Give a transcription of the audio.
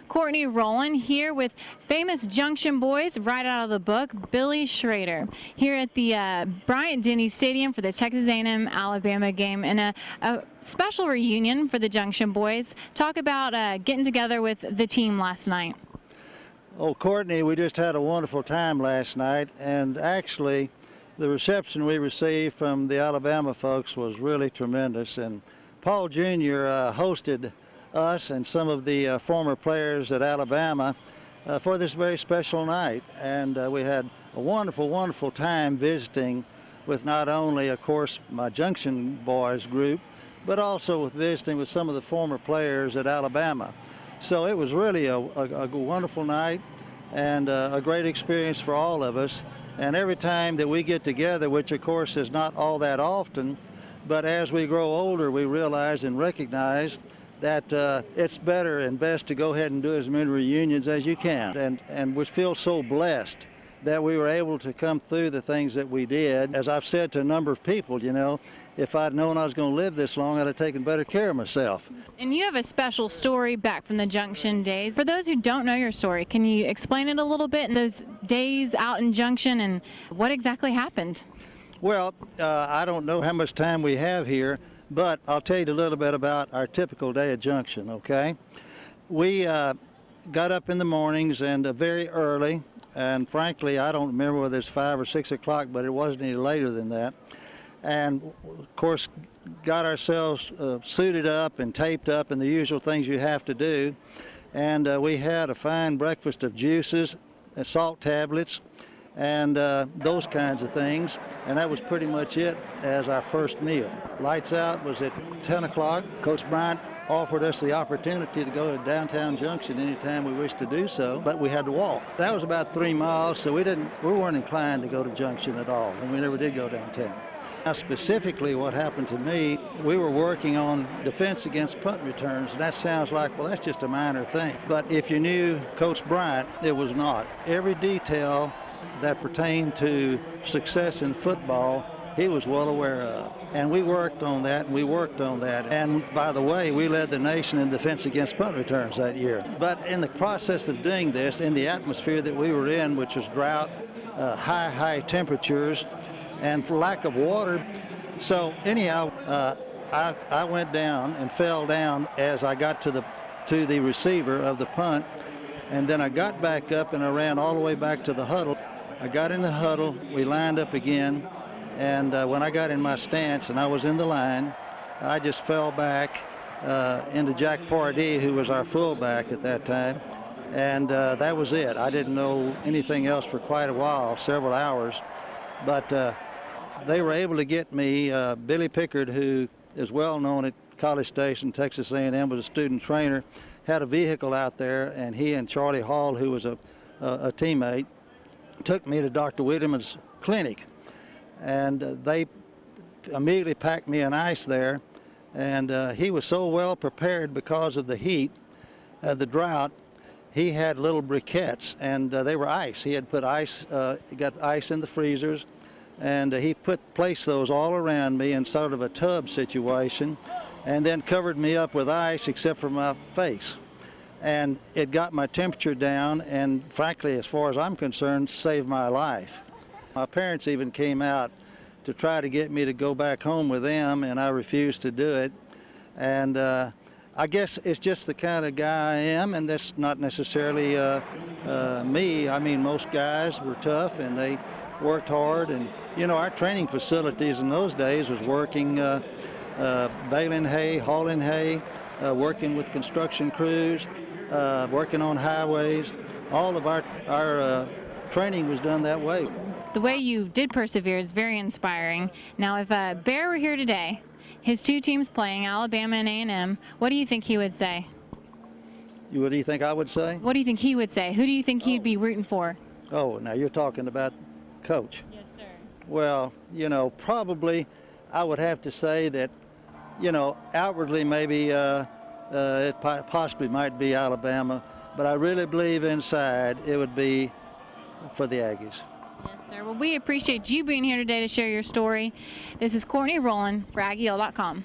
Courtney, Roland here with famous Junction boys right out of the book, Billy Schrader, here at the Bryant-Denny Stadium for the Texas A&M Alabama game, and a special reunion for the Junction boys. Talk about getting together with the team last night. Oh, Courtney, we just had a wonderful time last night, and actually the reception we received from the Alabama folks was really tremendous. And Paul Jr. Hosted us and some of the former players at Alabama for this very special night. And we had a wonderful, wonderful time visiting with not only, of course, my Junction boys group, but also with visiting with some of the former players at Alabama. So it was really a wonderful night and a great experience for all of us. And every time that we get together, which of course is not all that often, but as we grow older, we realize and recognize that it's better and best to go ahead and do as many reunions as you can. And we feel so blessed that we were able to come through the things that we did. As I've said to a number of people, you know, if I'd known I was going to live this long, I'd have taken better care of myself. And you have a special story back from the Junction days. For those who don't know your story, can you explain it a little bit, in those days out in Junction, and what exactly happened? Well, I don't know how much time we have here, but I'll tell you a little bit about our typical day at Junction, okay? We got up in the mornings and very early, and frankly, I don't remember whether it's 5 or 6 o'clock, but it wasn't any later than that. And of course, got ourselves suited up and taped up and the usual things you have to do. And we had a fine breakfast of juices, salt tablets, and those kinds of things. And that was pretty much it as our first meal. Lights out was at 10 o'clock. Coach Bryant offered us the opportunity to go to downtown Junction anytime we wished to do so, but we had to walk. That was about 3 miles, so we weren't inclined to go to Junction at all, and we never did go downtown. Now, specifically what happened to me, we were working on defense against punt returns, and that sounds like, well, that's just a minor thing. But if you knew Coach Bryant, it was not. Every detail that pertained to success in football, he was well aware of. And we worked on that, and we worked on that. And by the way, we led the nation in defense against punt returns that year. But in the process of doing this, in the atmosphere that we were in, which was drought, high temperatures, and for lack of water. So anyhow, I went down and fell down as I got to the receiver of the punt, and then I got back up and I ran all the way back to the huddle. I got in the huddle, we lined up again, and when I got in my stance and I was in the line, I just fell back into Jack Pardee, who was our fullback at that time, and that was it. I didn't know anything else for quite a while, several hours. But they were able to get me. Billy Pickard, who is well known at College Station, Texas A&M, was a student trainer, had a vehicle out there, and he and Charlie Hall, who was a teammate, took me to Dr. Wiedeman's clinic. And they immediately packed me an ice there, and he was so well prepared because of the heat, the drought. He had little briquettes, and they were ice. He had put ice, got ice in the freezers, and he placed those all around me in sort of a tub situation, and then covered me up with ice except for my face. And it got my temperature down, and frankly, as far as I'm concerned, saved my life. My parents even came out to try to get me to go back home with them, and I refused to do it. And I guess it's just the kind of guy I am, and that's not necessarily me. I mean, most guys were tough and they worked hard, and you know, our training facilities in those days was working baling hay, hauling hay, working with construction crews, working on highways. All of our training was done that way. The way you did persevere is very inspiring. Now, if Bear were here today, his two teams playing, Alabama and A&M, what do you think he would say? What do you think I would say? What do you think he would say? Who do you think he'd be rooting for? Oh, now you're talking about Coach. Yes, sir. Well, you know, probably I would have to say that, you know, outwardly maybe it possibly might be Alabama, but I really believe inside it would be for the Aggies. Yes, sir. Well, we appreciate you being here today to share your story. This is Courtney Roland for AggieYell.com.